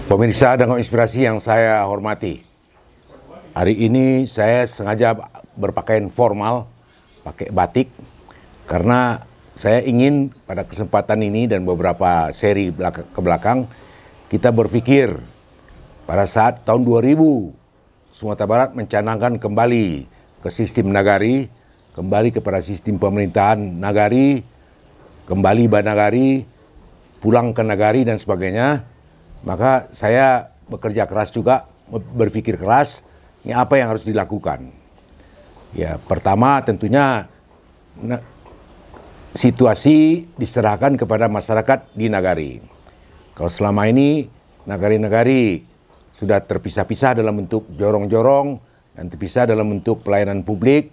Pemirsa dan inspirasi yang saya hormati, hari ini saya sengaja berpakaian formal, pakai batik, karena saya ingin pada kesempatan ini dan beberapa seri ke belakang, kita berpikir pada saat tahun 2000, Sumatera Barat mencanangkan kembali ke sistem nagari, kembali kepada sistem pemerintahan nagari, kembali banagari, pulang ke nagari dan sebagainya. Maka saya bekerja keras juga, berpikir keras, ini apa yang harus dilakukan. Ya, pertama tentunya situasi diserahkan kepada masyarakat di nagari. Kalau selama ini nagari-nagari sudah terpisah-pisah dalam bentuk jorong-jorong dan terpisah dalam bentuk pelayanan publik,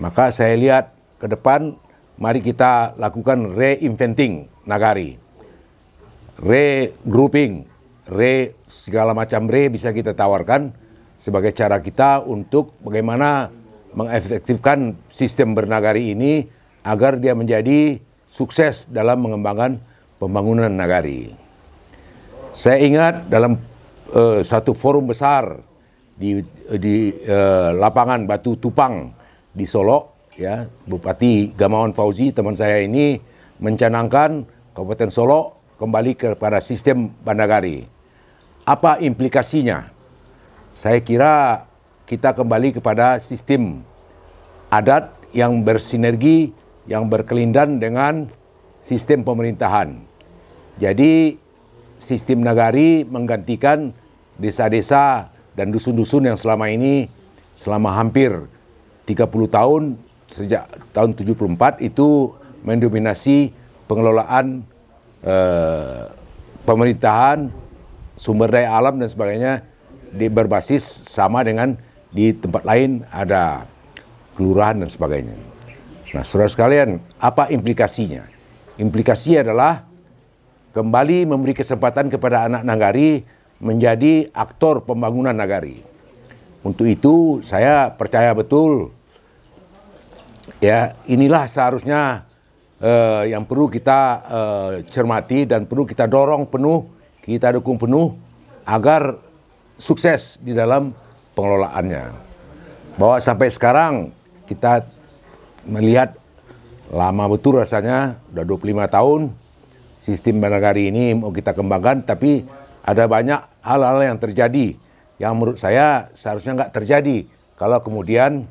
maka saya lihat ke depan, mari kita lakukan reinventing nagari. Regrouping, segala macam bisa kita tawarkan sebagai cara kita untuk bagaimana mengefektifkan sistem bernagari ini agar dia menjadi sukses dalam mengembangkan pembangunan nagari. Saya ingat dalam satu forum besar di lapangan Batu Tupang di Solo, ya, Bupati Gamawan Fauzi, teman saya ini mencanangkan Kabupaten Solo kembali kepada sistem banagari. Apa implikasinya? Saya kira kita kembali kepada sistem adat yang bersinergi, yang berkelindan dengan sistem pemerintahan. Jadi sistem nagari menggantikan desa-desa dan dusun-dusun yang selama ini, selama hampir 30 tahun, sejak tahun 74 itu mendominasi pengelolaan pemerintahan, sumber daya alam dan sebagainya berbasis sama dengan di tempat lain ada kelurahan dan sebagainya. Nah, saudara sekalian, apa implikasinya? Implikasinya adalah kembali memberi kesempatan kepada anak nagari menjadi aktor pembangunan nagari. Untuk itu saya percaya betul, ya, inilah seharusnya yang perlu kita cermati dan perlu kita dorong penuh, kita dukung penuh agar sukses di dalam pengelolaannya. Bahwa sampai sekarang kita melihat lama betul rasanya, udah 25 tahun sistem banagari ini mau kita kembangkan, tapi ada banyak hal-hal yang terjadi yang menurut saya seharusnya nggak terjadi kalau kemudian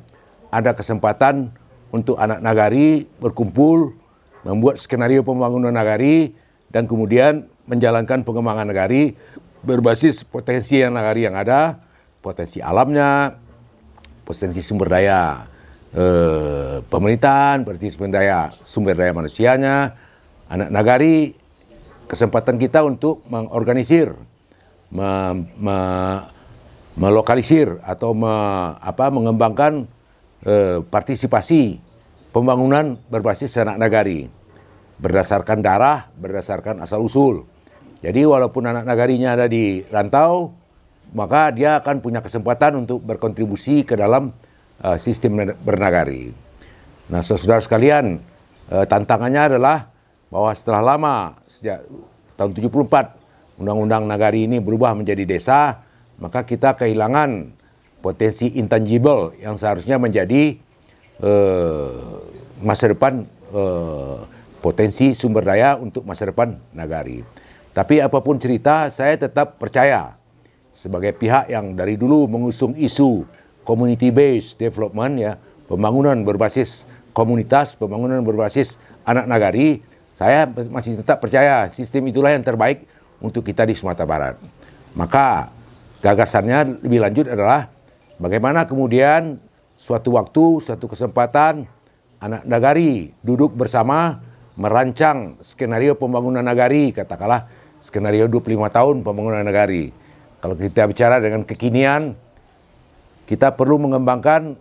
ada kesempatan untuk anak nagari berkumpul, membuat skenario pembangunan nagari, dan kemudian menjalankan pengembangan nagari berbasis potensi yang nagari yang ada, potensi alamnya, potensi sumber daya pemerintahan, berarti sumber daya manusianya. Anak nagari, kesempatan kita untuk mengorganisir, melokalisir atau mengembangkan partisipasi pembangunan berbasis anak nagari, berdasarkan darah, berdasarkan asal-usul. Jadi walaupun anak nagarinya ada di rantau, maka dia akan punya kesempatan untuk berkontribusi ke dalam sistem bernagari. Nah, saudara sekalian, tantangannya adalah bahwa setelah lama, sejak tahun 74, Undang-Undang Nagari ini berubah menjadi desa, maka kita kehilangan potensi intangible yang seharusnya menjadi masa depan, potensi sumber daya untuk masa depan nagari. Tapi apapun cerita, saya tetap percaya sebagai pihak yang dari dulu mengusung isu community based development, ya, pembangunan berbasis komunitas, pembangunan berbasis anak nagari, saya masih tetap percaya sistem itulah yang terbaik untuk kita di Sumatera Barat. Maka gagasannya lebih lanjut adalah bagaimana kemudian suatu waktu, suatu kesempatan anak nagari duduk bersama merancang skenario pembangunan nagari, katakanlah skenario 25 tahun pembangunan nagari. Kalau kita bicara dengan kekinian, kita perlu mengembangkan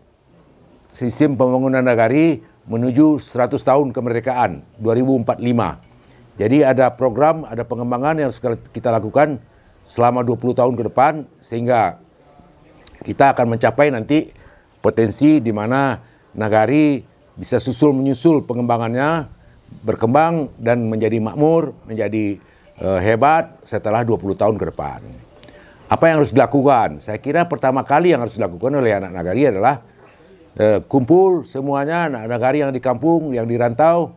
sistem pembangunan nagari menuju 100 tahun kemerdekaan 2045. Jadi ada program, ada pengembangan yang harus kita lakukan selama 20 tahun ke depan, sehingga kita akan mencapai nanti potensi di mana nagari bisa susul menyusul pengembangannya, berkembang dan menjadi makmur, menjadi hebat setelah 20 tahun ke depan. Apa yang harus dilakukan? Saya kira pertama kali yang harus dilakukan oleh anak nagari adalah kumpul semuanya anak nagari yang di kampung, yang di rantau,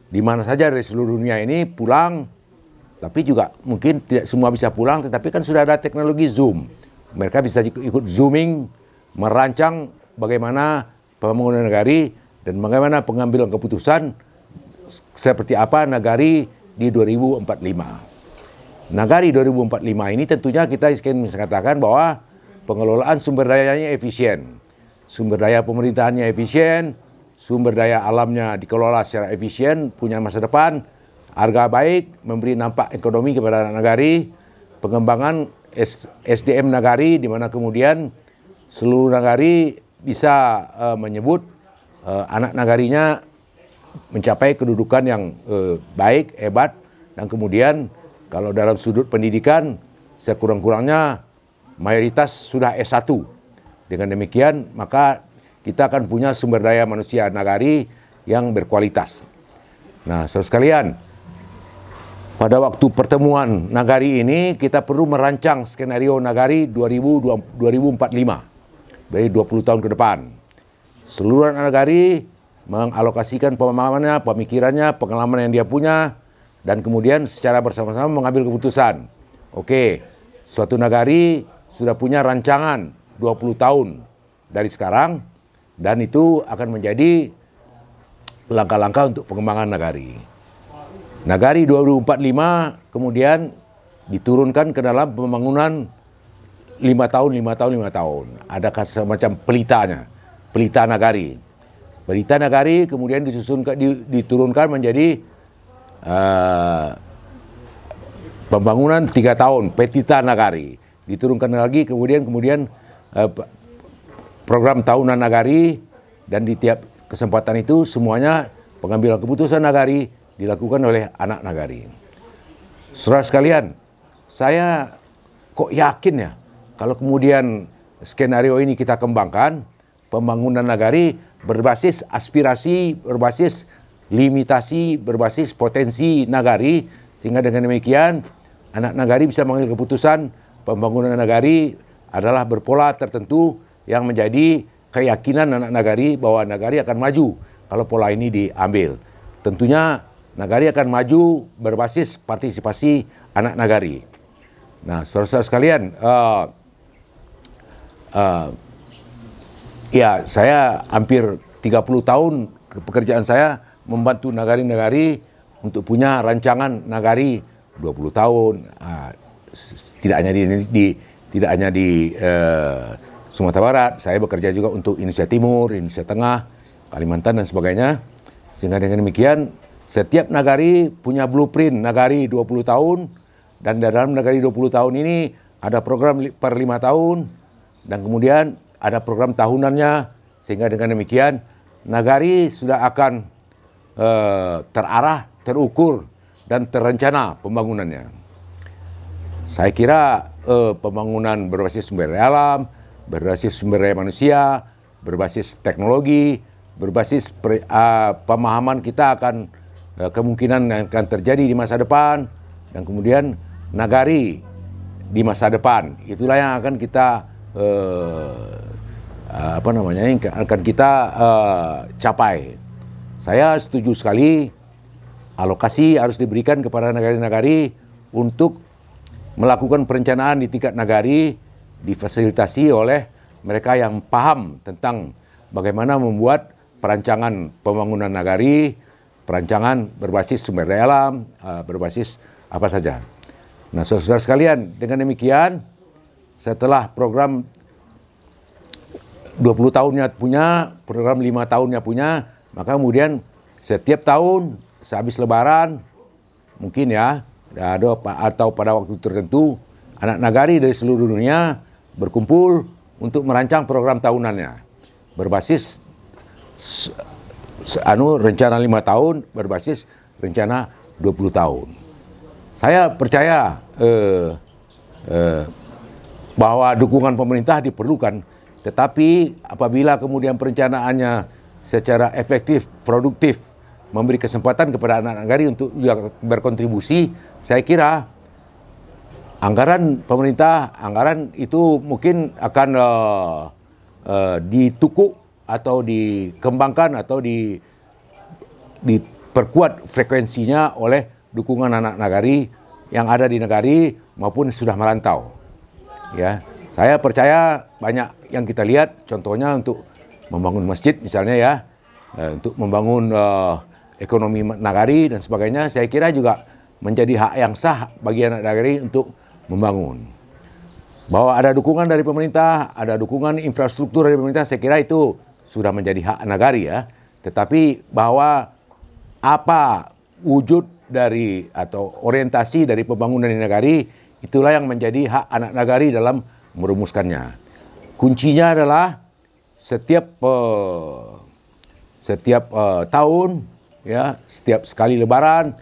di mana saja dari seluruh dunia ini pulang. Tapi juga mungkin tidak semua bisa pulang, tetapi kan sudah ada teknologi Zoom. Mereka bisa ikut Zooming, merancang bagaimana pembangunan nagari dan bagaimana pengambilan keputusan seperti apa nagari di 2045. Nagari 2045 ini tentunya kita ingin katakan bahwa pengelolaan sumber dayanya efisien. Sumber daya pemerintahannya efisien, sumber daya alamnya dikelola secara efisien, punya masa depan, harga baik, memberi dampak ekonomi kepada anak nagari, pengembangan SDM nagari, di mana kemudian seluruh nagari bisa menyebut anak nagarinya mencapai kedudukan yang baik, hebat, dan kemudian kalau dalam sudut pendidikan sekurang-kurangnya mayoritas sudah S1. Dengan demikian maka kita akan punya sumber daya manusia nagari yang berkualitas. Nah, saudara sekalian, pada waktu pertemuan nagari ini kita perlu merancang skenario nagari 2045 dari 20 tahun ke depan. Seluruh anak nagari mengalokasikan pemahamannya, pemikirannya, pengalaman yang dia punya, dan kemudian secara bersama-sama mengambil keputusan. Oke, suatu nagari sudah punya rancangan 20 tahun dari sekarang, dan itu akan menjadi langkah-langkah untuk pengembangan nagari. Nagari 2045 kemudian diturunkan ke dalam pembangunan 5 tahun. Ada semacam pelitanya, pelita nagari. Pelita nagari kemudian diturunkan menjadi pembangunan 3 tahun, petita nagari. Diturunkan lagi kemudian program tahunan nagari, dan di tiap kesempatan itu semuanya pengambilan keputusan nagari dilakukan oleh anak nagari. Saudara sekalian, saya kok yakin ya kalau kemudian skenario ini kita kembangkan, pembangunan nagari berbasis aspirasi, berbasis limitasi, berbasis potensi nagari, sehingga dengan demikian anak nagari bisa mengambil keputusan pembangunan nagari adalah berpola tertentu yang menjadi keyakinan anak nagari bahwa nagari akan maju kalau pola ini diambil. Tentunya nagari akan maju berbasis partisipasi anak nagari. Nah, saudara-saudara sekalian, ya saya hampir 30 tahun pekerjaan saya membantu nagari-nagari untuk punya rancangan nagari 20 tahun. Tidak hanya di Sumatera Barat, saya bekerja juga untuk Indonesia Timur, Indonesia Tengah, Kalimantan dan sebagainya. Sehingga dengan demikian setiap nagari punya blueprint nagari 20 tahun, dan dalam nagari 20 tahun ini ada program per 5 tahun, dan kemudian ada program tahunannya, sehingga dengan demikian nagari sudah akan terarah, terukur, dan terencana pembangunannya. Saya kira pembangunan berbasis sumber daya alam, berbasis sumber daya manusia, berbasis teknologi, berbasis pemahaman kita akan kemungkinan yang akan terjadi di masa depan, dan kemudian nagari di masa depan. Itulah yang akan kita akan kita capai. Saya setuju sekali alokasi harus diberikan kepada nagari-nagari untuk melakukan perencanaan di tingkat nagari, difasilitasi oleh mereka yang paham tentang bagaimana membuat perancangan pembangunan nagari, perancangan berbasis sumber daya alam, berbasis apa saja. Nah, saudara-saudara sekalian, dengan demikian setelah program 20 tahunnya punya, program 5 tahunnya punya, maka kemudian setiap tahun sehabis lebaran mungkin ya, atau pada waktu tertentu anak nagari dari seluruh dunia berkumpul untuk merancang program tahunannya berbasis rencana 5 tahun, berbasis rencana 20 tahun. Saya percaya bahwa dukungan pemerintah diperlukan, tetapi apabila kemudian perencanaannya secara efektif, produktif, memberi kesempatan kepada anak nagari untuk berkontribusi, saya kira anggaran pemerintah, anggaran itu mungkin akan ditukuk atau dikembangkan atau diperkuat frekuensinya oleh dukungan anak nagari yang ada di negari maupun sudah merantau. Ya, saya percaya banyak yang kita lihat, contohnya untuk membangun masjid misalnya ya, untuk membangun ekonomi nagari dan sebagainya, saya kira juga menjadi hak yang sah bagi anak nagari untuk membangun. Bahwa ada dukungan dari pemerintah, ada dukungan infrastruktur dari pemerintah, saya kira itu sudah menjadi hak nagari ya. Tetapi bahwa apa wujud dari atau orientasi dari pembangunan di nagari, itulah yang menjadi hak anak nagari dalam merumuskannya. Kuncinya adalah setiap tahun ya, setiap sekali lebaran,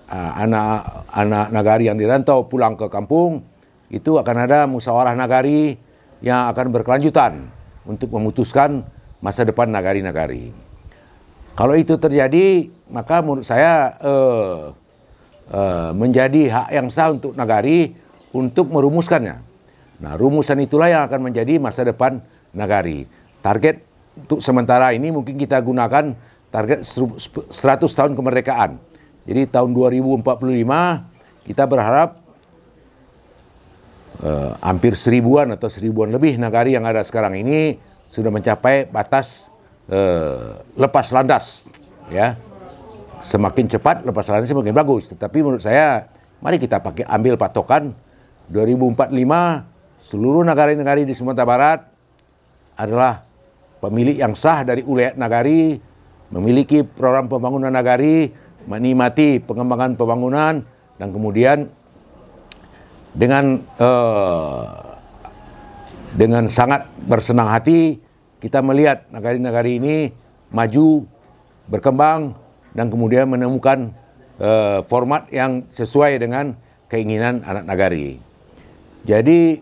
anak nagari yang dirantau pulang ke kampung, itu akan ada musyawarah nagari yang akan berkelanjutan untuk memutuskan masa depan nagari-nagari. Kalau itu terjadi, maka menurut saya menjadi hak yang sah untuk nagari untuk merumuskannya. Nah, rumusan itulah yang akan menjadi masa depan nagari. Target untuk sementara ini mungkin kita gunakan target 100 tahun kemerdekaan. Jadi tahun 2045 kita berharap hampir 1000-an atau 1000-an lebih nagari yang ada sekarang ini sudah mencapai batas lepas landas, ya. Semakin cepat lepas landas semakin bagus. Tetapi menurut saya, mari kita ambil patokan 2045 seluruh nagari-nagari di Sumatera Barat adalah pemilik yang sah dari ulayat nagari, memiliki program pembangunan nagari, menikmati pengembangan pembangunan, dan kemudian dengan sangat bersenang hati kita melihat nagari-nagari ini maju, berkembang, dan kemudian menemukan format yang sesuai dengan keinginan anak nagari. Jadi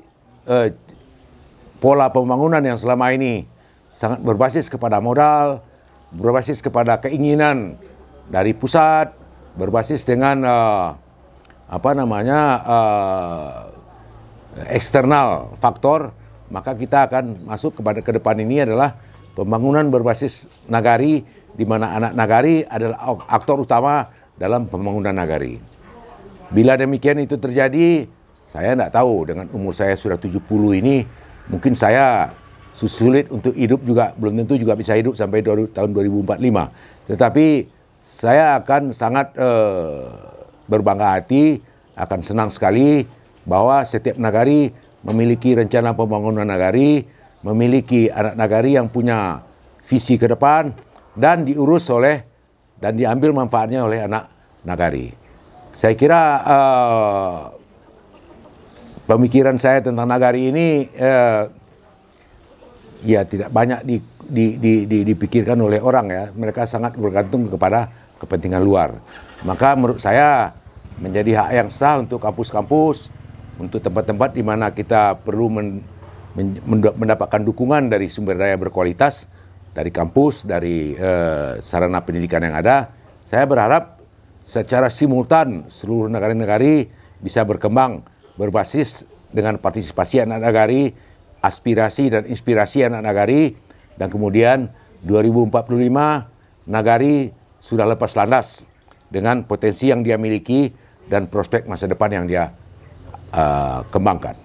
pola pembangunan yang selama ini sangat berbasis kepada modal, berbasis kepada keinginan dari pusat, berbasis dengan eksternal faktor, maka kita akan masuk ke depan ini adalah pembangunan berbasis nagari, di mana anak nagari adalah aktor utama dalam pembangunan nagari. Bila demikian itu terjadi, saya tidak tahu, dengan umur saya sudah 70 ini, mungkin saya sulit untuk hidup juga, belum tentu juga bisa hidup sampai tahun 2045. Tetapi saya akan sangat berbangga hati, akan senang sekali bahwa setiap nagari memiliki rencana pembangunan nagari, memiliki anak nagari yang punya visi ke depan, dan diurus oleh dan diambil manfaatnya oleh anak nagari. Saya kira pemikiran saya tentang nagari ini ya tidak banyak dipikirkan oleh orang ya. Mereka sangat bergantung kepada kepentingan luar. Maka menurut saya menjadi hak yang sah untuk kampus-kampus, untuk tempat-tempat di mana kita perlu mendapatkan dukungan dari sumber daya berkualitas, dari kampus, dari sarana pendidikan yang ada. Saya berharap secara simultan seluruh nagari-nagari bisa berkembang berbasis dengan partisipasi anak nagari, aspirasi dan inspirasi anak nagari, dan kemudian 2045 nagari sudah lepas landas dengan potensi yang dia miliki dan prospek masa depan yang dia kembangkan.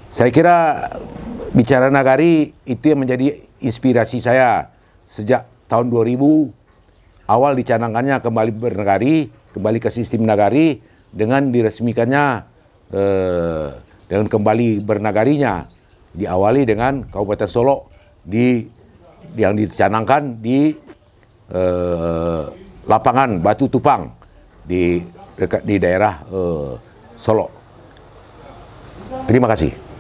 Saya kira bicara nagari itu yang menjadi inspirasi saya sejak tahun 2000, awal dicanangkannya kembali bernagari, kembali ke sistem nagari, dengan diresmikannya dengan kembali bernagarinya diawali dengan Kabupaten Solok yang dicanangkan di lapangan Batu Tupang di daerah Solok. Terima kasih.